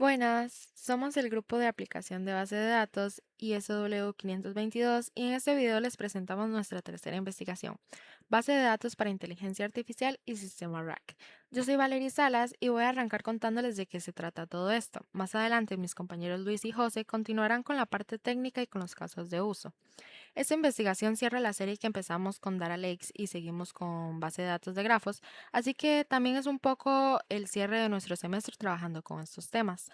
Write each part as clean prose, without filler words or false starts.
Buenas, somos el grupo de aplicación de base de datos ISW 522 y en este video les presentamos nuestra tercera investigación, base de datos para inteligencia artificial y sistema RAG. Yo soy Valerie Salas y voy a arrancar contándoles de qué se trata todo esto. Más adelante mis compañeros Luis y José continuarán con la parte técnica y con los casos de uso. Esta investigación cierra la serie que empezamos con Data Lakes y seguimos con base de datos de grafos, así que también es un poco el cierre de nuestro semestre trabajando con estos temas.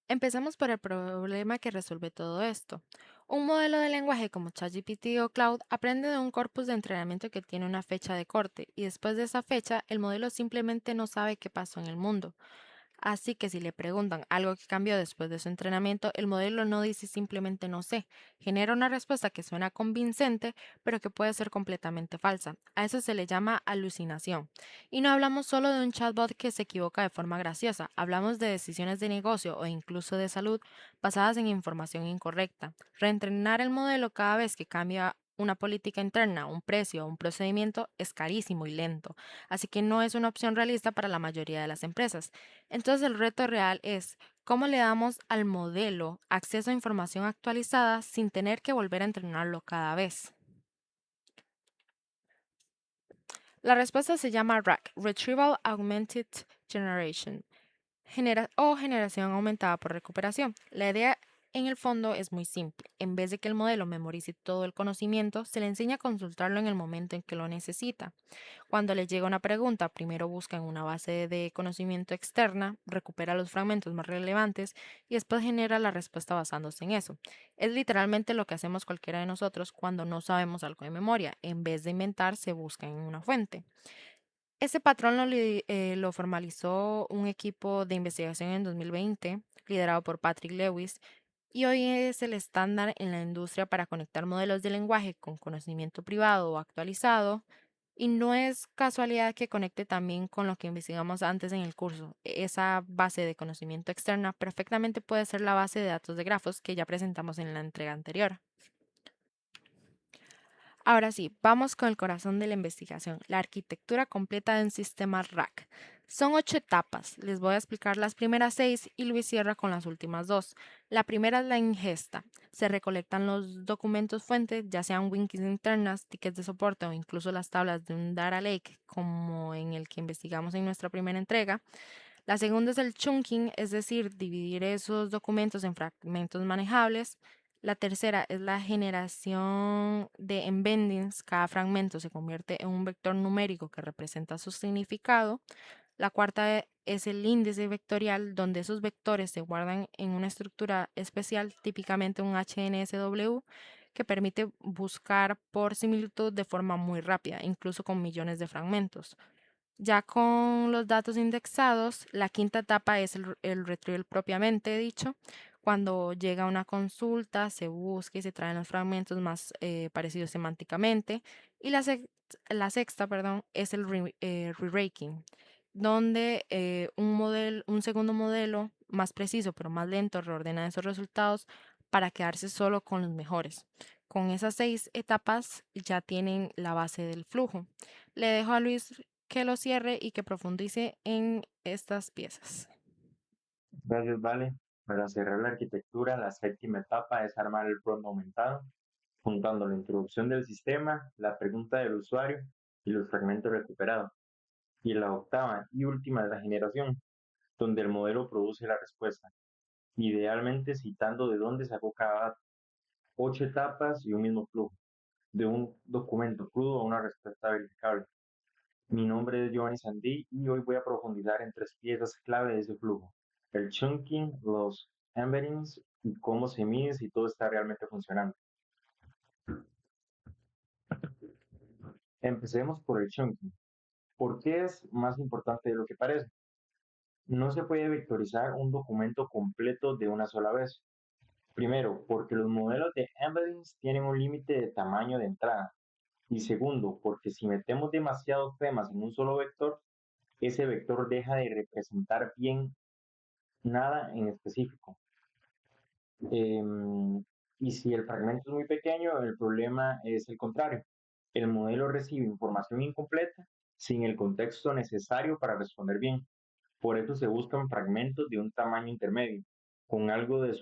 Empecemos por el problema que resuelve todo esto. Un modelo de lenguaje como ChatGPT o Cloud aprende de un corpus de entrenamiento que tiene una fecha de corte y después de esa fecha el modelo simplemente no sabe qué pasó en el mundo. Así que si le preguntan algo que cambió después de su entrenamiento, el modelo no dice simplemente no sé, genera una respuesta que suena convincente, pero que puede ser completamente falsa. A eso se le llama alucinación. Y no hablamos solo de un chatbot que se equivoca de forma graciosa, hablamos de decisiones de negocio o incluso de salud basadas en información incorrecta. Reentrenar el modelo cada vez que cambia una política interna, un precio o un procedimiento es carísimo y lento, así que no es una opción realista para la mayoría de las empresas. Entonces el reto real es cómo le damos al modelo acceso a información actualizada sin tener que volver a entrenarlo cada vez. La respuesta se llama RAG, Retrieval Augmented Generation, o generación aumentada por recuperación. La idea en el fondo es muy simple. En vez de que el modelo memorice todo el conocimiento, se le enseña a consultarlo en el momento en que lo necesita. Cuando le llega una pregunta, primero busca en una base de conocimiento externa, recupera los fragmentos más relevantes y después genera la respuesta basándose en eso. Es literalmente lo que hacemos cualquiera de nosotros cuando no sabemos algo de memoria. En vez de inventar, se busca en una fuente. Ese patrón lo formalizó un equipo de investigación en 2020, liderado por Patrick Lewis, y hoy es el estándar en la industria para conectar modelos de lenguaje con conocimiento privado o actualizado. Y no es casualidad que conecte también con lo que investigamos antes en el curso. Esa base de conocimiento externa perfectamente puede ser la base de datos de grafos que ya presentamos en la entrega anterior. Ahora sí, vamos con el corazón de la investigación, la arquitectura completa de un sistema RAG. Son 8 etapas, les voy a explicar las primeras 6 y Luis cierra con las últimas 2. La primera es la ingesta. Se recolectan los documentos fuentes, ya sean wikis internas, tickets de soporte o incluso las tablas de un data lake, como en el que investigamos en nuestra primera entrega. La segunda es el chunking, es decir, dividir esos documentos en fragmentos manejables. La tercera es la generación de embeddings. Cada fragmento se convierte en un vector numérico que representa su significado. La cuarta es el índice vectorial, donde esos vectores se guardan en una estructura especial, típicamente un HNSW, que permite buscar por similitud de forma muy rápida, incluso con millones de fragmentos. Ya con los datos indexados, la quinta etapa es el retrieval propiamente dicho. Cuando llega una consulta, se busca y se traen los fragmentos más parecidos semánticamente. Y la sexta, perdón, es el re-raking, donde un segundo modelo más preciso pero más lento reordena esos resultados para quedarse solo con los mejores. Con esas 6 etapas ya tienen la base del flujo. Le dejo a Luis que lo cierre y que profundice en estas piezas. Gracias, Vale. Para cerrar la arquitectura, la séptima etapa es armar el prompt aumentado, juntando la introducción del sistema, la pregunta del usuario y los fragmentos recuperados. Y la octava y última es la generación, donde el modelo produce la respuesta, idealmente citando de dónde sacó cada dato. 8 etapas y un mismo flujo, de un documento crudo a una respuesta verificable. Mi nombre es Giovanni Sandí y hoy voy a profundizar en 3 piezas clave de ese flujo: el chunking, los embeddings y cómo se mide si todo está realmente funcionando. Empecemos por el chunking. ¿Por qué es más importante de lo que parece? No se puede vectorizar un documento completo de una sola vez. Primero, porque los modelos de embeddings tienen un límite de tamaño de entrada. Y segundo, porque si metemos demasiados temas en un solo vector, ese vector deja de representar bien nada en específico. Y si el fragmento es muy pequeño, el problema es el contrario. El modelo recibe información incompleta sin el contexto necesario para responder bien. Por eso se buscan fragmentos de un tamaño intermedio, con algo de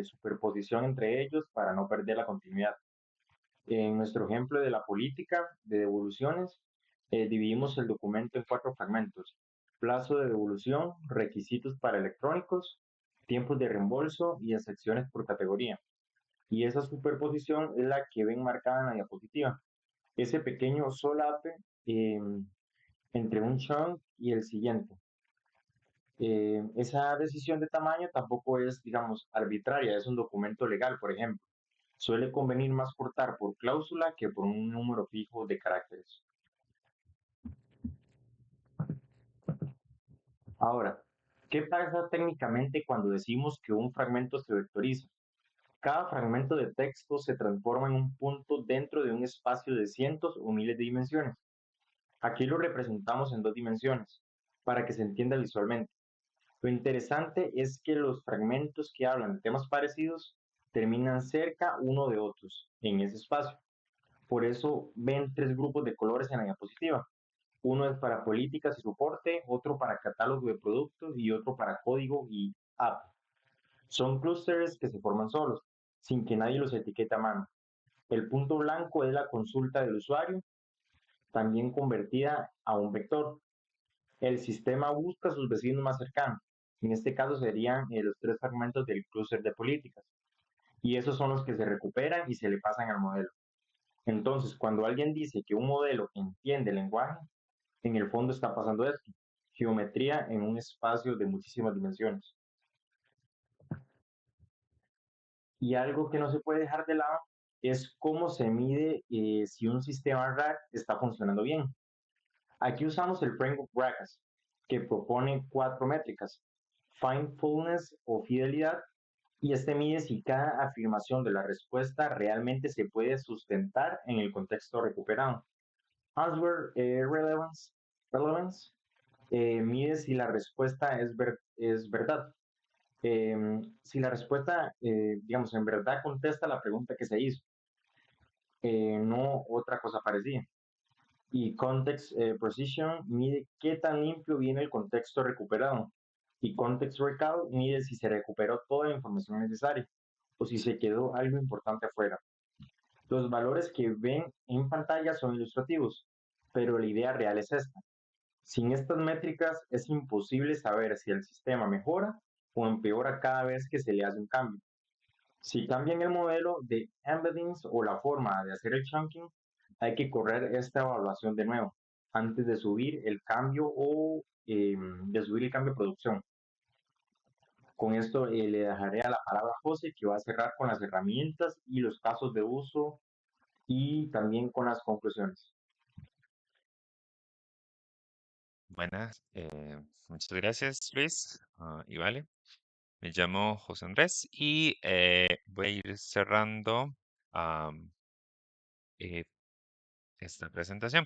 superposición entre ellos para no perder la continuidad. En nuestro ejemplo de la política de devoluciones, dividimos el documento en 4 fragmentos: plazo de devolución, requisitos para electrónicos, tiempos de reembolso y secciones por categoría. Y esa superposición es la que ven marcada en la diapositiva. Ese pequeño solape eh, entre un chunk y el siguiente. Esa decisión de tamaño tampoco es, digamos, arbitraria, es un documento legal, por ejemplo. Suele convenir más cortar por cláusula que por un número fijo de caracteres. Ahora, ¿qué pasa técnicamente cuando decimos que un fragmento se vectoriza? Cada fragmento de texto se transforma en un punto dentro de un espacio de cientos o miles de dimensiones. Aquí lo representamos en 2 dimensiones, para que se entienda visualmente. Lo interesante es que los fragmentos que hablan de temas parecidos terminan cerca uno de otros en ese espacio. Por eso ven 3 grupos de colores en la diapositiva. Uno es para políticas y soporte, otro para catálogo de productos y otro para código y app. Son clústeres que se forman solos, sin que nadie los etiquete a mano. El punto blanco es la consulta del usuario, también convertida a un vector. El sistema busca a sus vecinos más cercanos. En este caso serían los 3 fragmentos del clúster de políticas. Y esos son los que se recuperan y se le pasan al modelo. Entonces, cuando alguien dice que un modelo entiende el lenguaje, en el fondo está pasando esto: geometría en un espacio de muchísimas dimensiones. Y algo que no se puede dejar de lado es cómo se mide si un sistema RAG está funcionando bien. Aquí usamos el framework RAGAS, que propone 4 métricas: Findfulness o fidelidad, y este mide si cada afirmación de la respuesta realmente se puede sustentar en el contexto recuperado. Answer relevance mide si la respuesta es verdad. Si la respuesta, digamos, en verdad contesta la pregunta que se hizo, no otra cosa parecida. Y Context Precision mide qué tan limpio viene el contexto recuperado. Y Context Recall mide si se recuperó toda la información necesaria o si se quedó algo importante afuera. Los valores que ven en pantalla son ilustrativos, pero la idea real es esta: sin estas métricas es imposible saber si el sistema mejora o empeora cada vez que se le hace un cambio. Si cambian el modelo de embeddings o la forma de hacer el chunking, hay que correr esta evaluación de nuevo antes de subir el cambio o de subir el cambio de producción. Con esto le dejaré a la palabra a José, que va a cerrar con las herramientas y los casos de uso y también con las conclusiones. Buenas, muchas gracias Luis y Vale. Me llamo José Andrés y voy a ir cerrando am, eh, esta presentación.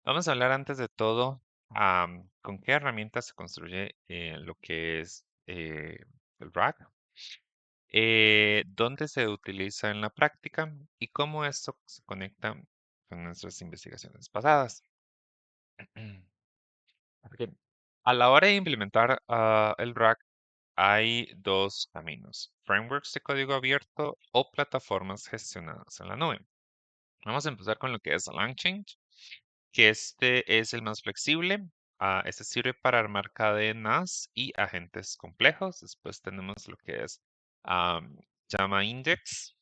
Vamos a hablar antes de todo con qué herramientas se construye lo que es el RAG, dónde se utiliza en la práctica y cómo esto se conecta con nuestras investigaciones pasadas. Porque a la hora de implementar el RAG hay 2 caminos: frameworks de código abierto o plataformas gestionadas en la nube. Vamos a empezar con lo que es LangChain, que este es el más flexible. Este sirve para armar cadenas y agentes complejos. Después tenemos lo que es Llama Index.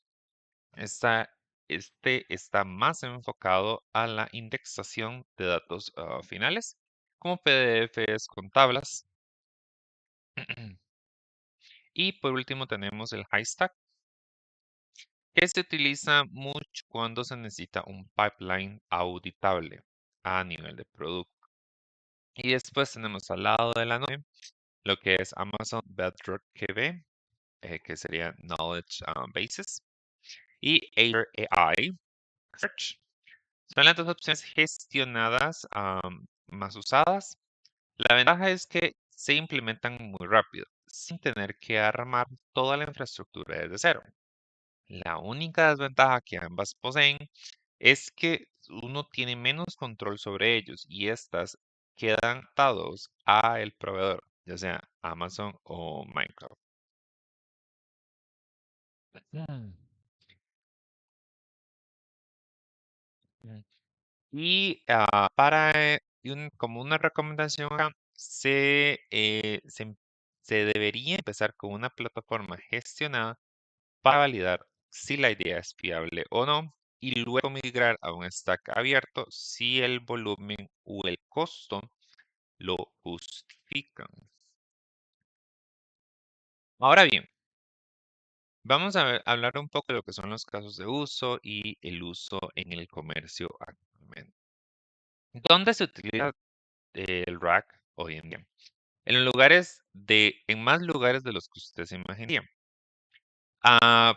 Este está más enfocado a la indexación de datos finales, como PDFs con tablas. Y por último tenemos el Haystack, que se utiliza mucho cuando se necesita un pipeline auditable a nivel de producto. Y después tenemos al lado de la nube lo que es Amazon Bedrock DB, que sería Knowledge Bases, y Azure AI Search. Son las 2 opciones gestionadas más usadas. La ventaja es que se implementan muy rápido, sin tener que armar toda la infraestructura desde cero. La única desventaja que ambas poseen es que uno tiene menos control sobre ellos y estas quedan atados a el proveedor. ya sea Amazon o Minecraft. Mm. Mm. Y como una recomendación, acá, se debería empezar con una plataforma gestionada para validar si la idea es fiable o no, y luego migrar a un stack abierto si el volumen o el costo lo justifican. Ahora bien, vamos a hablar un poco de lo que son los casos de uso y el uso en el comercio actualmente. ¿Dónde se utiliza el RAG hoy en día? En más lugares de los que usted se imaginaría.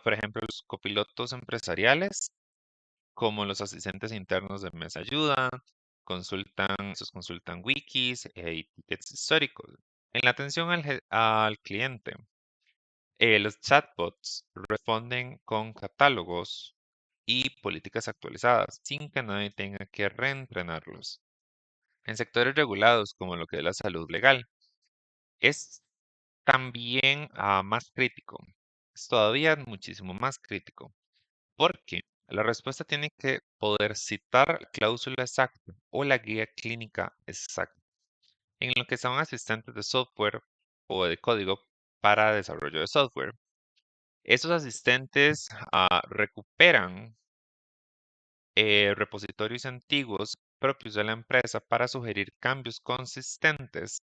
Por ejemplo, los copilotos empresariales, como los asistentes internos de mesa ayuda, estos consultan wikis y tickets históricos. En la atención al cliente, los chatbots responden con catálogos y políticas actualizadas sin que nadie tenga que reentrenarlos. En sectores regulados como lo que es la salud legal, es también más crítico. Es todavía muchísimo más crítico porque la respuesta tiene que poder citar la cláusula exacta o la guía clínica exacta en lo que son asistentes de software o de código para desarrollo de software. Esos asistentes recuperan repositorios antiguos propios de la empresa para sugerir cambios consistentes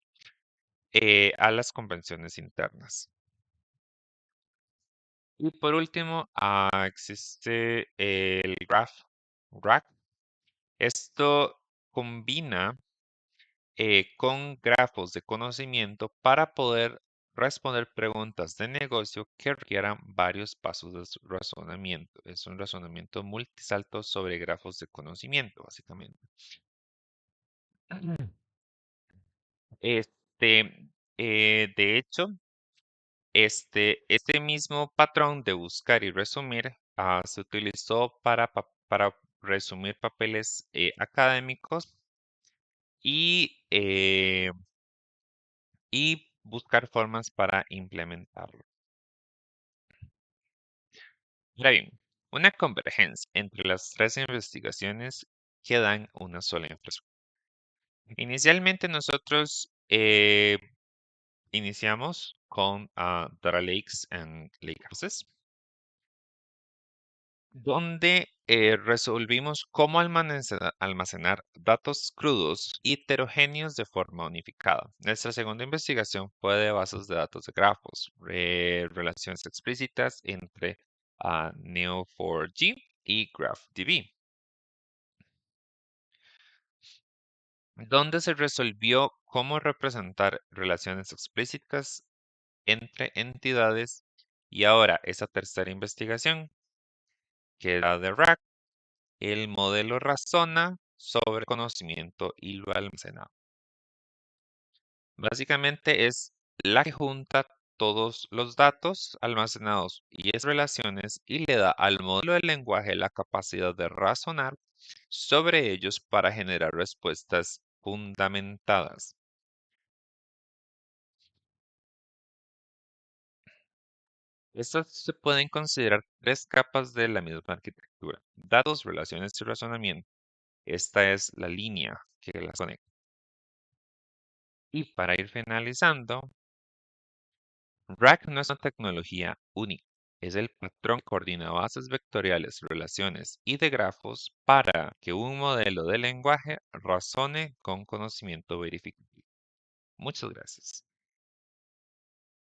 a las convenciones internas. Y por último, existe el RAG. Esto combina con grafos de conocimiento para poder responder preguntas de negocio que requieran varios pasos de razonamiento. Es un razonamiento multisalto sobre grafos de conocimiento, básicamente. Este, de hecho, este mismo patrón de buscar y resumir se utilizó para resumir papeles académicos y, y buscar formas para implementarlo. Ahora bien, una convergencia entre las tres investigaciones que dan una sola infraestructura. Inicialmente nosotros iniciamos con Data Lakes and Lakehouses, donde resolvimos cómo almacenar datos crudos y heterogéneos de forma unificada. Nuestra segunda investigación fue de bases de datos de grafos, relaciones explícitas entre Neo4j y GraphDB, donde se resolvió cómo representar relaciones explícitas entre entidades. Y ahora esa tercera investigación, que es la de RAG, el modelo razona sobre conocimiento y lo almacena. Básicamente es la que junta todos los datos almacenados y esas relaciones y le da al modelo del lenguaje la capacidad de razonar sobre ellos para generar respuestas fundamentadas. Estas se pueden considerar tres capas de la misma arquitectura: datos, relaciones y razonamiento. Esta es la línea que las conecta. Y para ir finalizando, RAG no es una tecnología única, es el patrón que coordina bases vectoriales, relaciones y de grafos para que un modelo de lenguaje razone con conocimiento verificable. Muchas gracias.